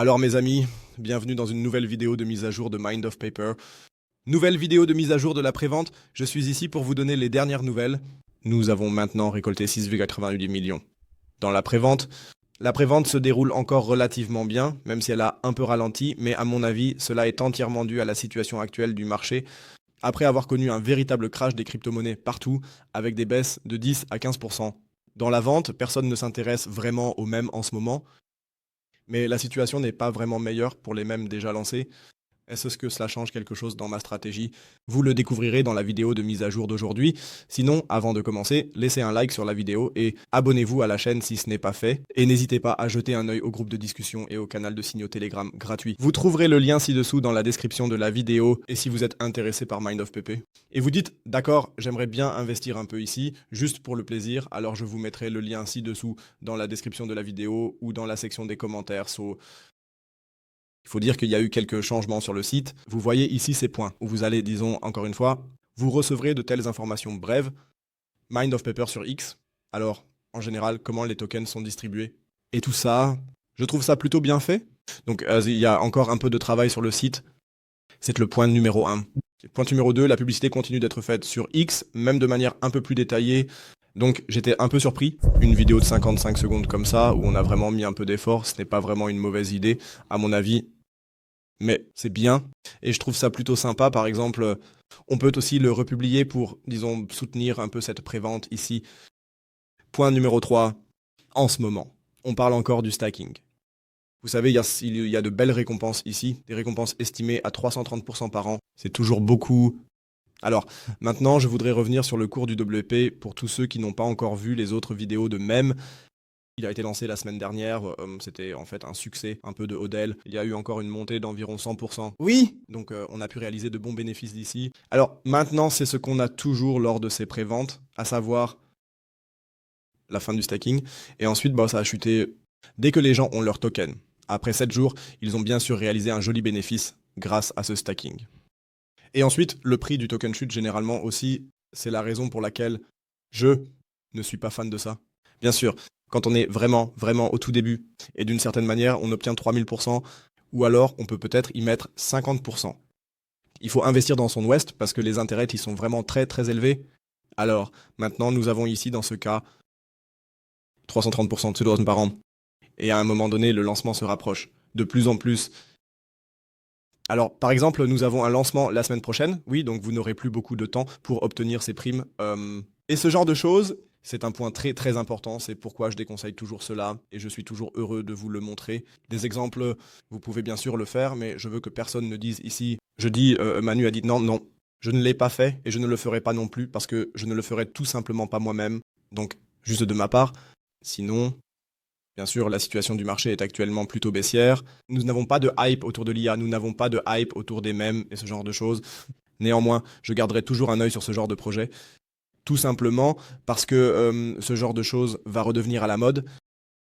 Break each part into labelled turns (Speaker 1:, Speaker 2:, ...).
Speaker 1: Alors mes amis, bienvenue dans une nouvelle vidéo de mise à jour de Mind of Paper. Nouvelle vidéo de mise à jour de la prévente, je suis ici pour vous donner les dernières nouvelles. Nous avons maintenant récolté 6,88 millions. Dans la prévente se déroule encore relativement bien, même si elle a un peu ralenti, mais à mon avis, cela est entièrement dû à la situation actuelle du marché, après avoir connu un véritable crash des crypto-monnaies partout, avec des baisses de 10 à 15%. Dans la vente, personne ne s'intéresse vraiment aux mèmes en ce moment, mais la situation n'est pas vraiment meilleure pour les mèmes déjà lancés. Est-ce que cela change quelque chose dans ma stratégie? Vous le découvrirez dans la vidéo de mise à jour d'aujourd'hui. Sinon, avant de commencer, laissez un like sur la vidéo et abonnez-vous à la chaîne si ce n'est pas fait. Et n'hésitez pas à jeter un œil au groupe de discussion et au canal de signaux Telegram gratuit. Vous trouverez le lien ci-dessous dans la description de la vidéo et si vous êtes intéressé par Mind of PP. Et vous dites, d'accord, j'aimerais bien investir un peu ici, juste pour le plaisir, alors je vous mettrai le lien ci-dessous dans la description de la vidéo ou dans la section des commentaires. Il faut dire qu'il y a eu quelques changements sur le site. Vous voyez ici ces points où vous allez, disons encore une fois, vous recevrez de telles informations brèves. Mind of Paper sur X. Alors, en général, comment les tokens sont distribués. Et tout ça, je trouve ça plutôt bien fait. Donc, il y a encore un peu de travail sur le site. C'est le point numéro 1. Point numéro 2, la publicité continue d'être faite sur X, même de manière un peu plus détaillée. Donc j'étais un peu surpris. Une vidéo de 55 secondes comme ça, où on a vraiment mis un peu d'effort, ce n'est pas vraiment une mauvaise idée, à mon avis. Mais c'est bien. Et je trouve ça plutôt sympa. Par exemple, on peut aussi le republier pour, disons, soutenir un peu cette prévente ici. Point numéro 3, en ce moment, on parle encore du stacking. Vous savez, il y a de belles récompenses ici, des récompenses estimées à 330% par an. C'est toujours beaucoup. Alors, maintenant, je voudrais revenir sur le cours du WP pour tous ceux qui n'ont pas encore vu les autres vidéos de MEM. Il a été lancé la semaine dernière, c'était en fait un succès, un peu de hodl. Il y a eu encore une montée d'environ 100%. Oui, donc on a pu réaliser de bons bénéfices d'ici. Alors, maintenant, c'est ce qu'on a toujours lors de ces préventes, à savoir la fin du stacking. Et ensuite, ça a chuté dès que les gens ont leur token. Après 7 jours, ils ont bien sûr réalisé un joli bénéfice grâce à ce stacking. Et ensuite, le prix du token chute généralement aussi, c'est la raison pour laquelle je ne suis pas fan de ça. Bien sûr, quand on est vraiment au tout début, et d'une certaine manière, on obtient 3000%, ou alors on peut peut-être y mettre 50%. Il faut investir dans son West parce que les intérêts ils sont vraiment très élevés. Alors, maintenant, nous avons ici, dans ce cas, 330% de pseudo par an. Et à un moment donné, le lancement se rapproche. De plus en plus. Alors, par exemple, nous avons un lancement la semaine prochaine. Oui, donc vous n'aurez plus beaucoup de temps pour obtenir ces primes. Et ce genre de choses, c'est un point très important. C'est pourquoi je déconseille toujours cela. Et je suis toujours heureux de vous le montrer. Des exemples, vous pouvez bien sûr le faire, mais je veux que personne ne dise ici. Je dis, Manu a dit non. Je ne l'ai pas fait et je ne le ferai pas non plus parce que je ne le ferai tout simplement pas moi-même. Donc, juste de ma part. Sinon, bien sûr, la situation du marché est actuellement plutôt baissière. Nous n'avons pas de hype autour de l'IA, nous n'avons pas de hype autour des mèmes et ce genre de choses. Néanmoins, je garderai toujours un œil sur ce genre de projet. Tout simplement parce que ce genre de choses va redevenir à la mode.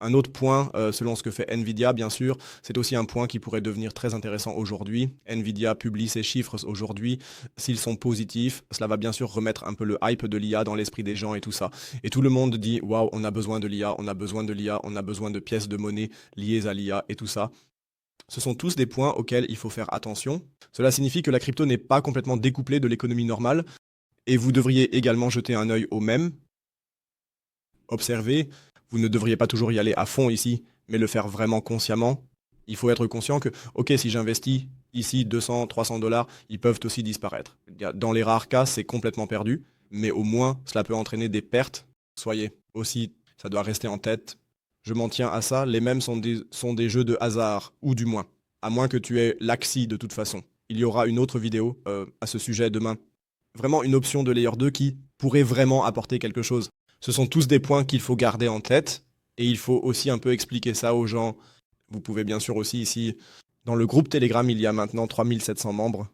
Speaker 1: Un autre point, selon ce que fait Nvidia, bien sûr, c'est aussi un point qui pourrait devenir très intéressant aujourd'hui. Nvidia publie ses chiffres aujourd'hui. S'ils sont positifs, cela va bien sûr remettre un peu le hype de l'IA dans l'esprit des gens et tout ça. Et tout le monde dit, waouh, on a besoin de l'IA, on a besoin de l'IA, on a besoin de pièces de monnaie liées à l'IA et tout ça. Ce sont tous des points auxquels il faut faire attention. Cela signifie que la crypto n'est pas complètement découplée de l'économie normale. Et vous devriez également jeter un œil au même. Observez. Vous ne devriez pas toujours y aller à fond ici, mais le faire vraiment consciemment. Il faut être conscient que, ok, si j'investis ici 200, 300 dollars, ils peuvent aussi disparaître. Dans les rares cas, c'est complètement perdu, mais au moins, cela peut entraîner des pertes. Soyez aussi, ça doit rester en tête. Je m'en tiens à ça, les mêmes sont des jeux de hasard, ou du moins. À moins que tu aies l'Axi de toute façon. Il y aura une autre vidéo à ce sujet demain. Vraiment une option de Layer 2 qui pourrait vraiment apporter quelque chose. Ce sont tous des points qu'il faut garder en tête et il faut aussi un peu expliquer ça aux gens. Vous pouvez bien sûr aussi ici, dans le groupe Telegram, il y a maintenant 3700 membres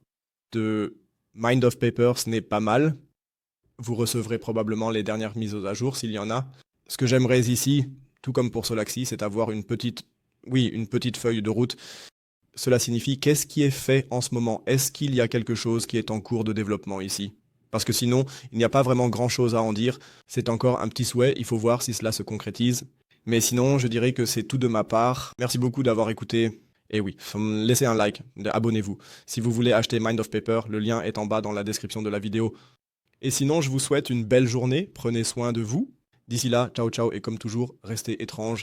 Speaker 1: de Mind of Paper, ce n'est pas mal. Vous recevrez probablement les dernières mises à jour s'il y en a. Ce que j'aimerais ici, tout comme pour Solaxi, c'est avoir une petite feuille de route. Cela signifie qu'est-ce qui est fait en ce moment? Est-ce qu'il y a quelque chose qui est en cours de développement ici? Parce que sinon, il n'y a pas vraiment grand-chose à en dire. C'est encore un petit souhait, il faut voir si cela se concrétise. Mais sinon, je dirais que c'est tout de ma part. Merci beaucoup d'avoir écouté. Et oui, laissez un like, abonnez-vous. Si vous voulez acheter Mind of Paper, le lien est en bas dans la description de la vidéo. Et sinon, je vous souhaite une belle journée, prenez soin de vous. D'ici là, ciao ciao et comme toujours, restez étranges.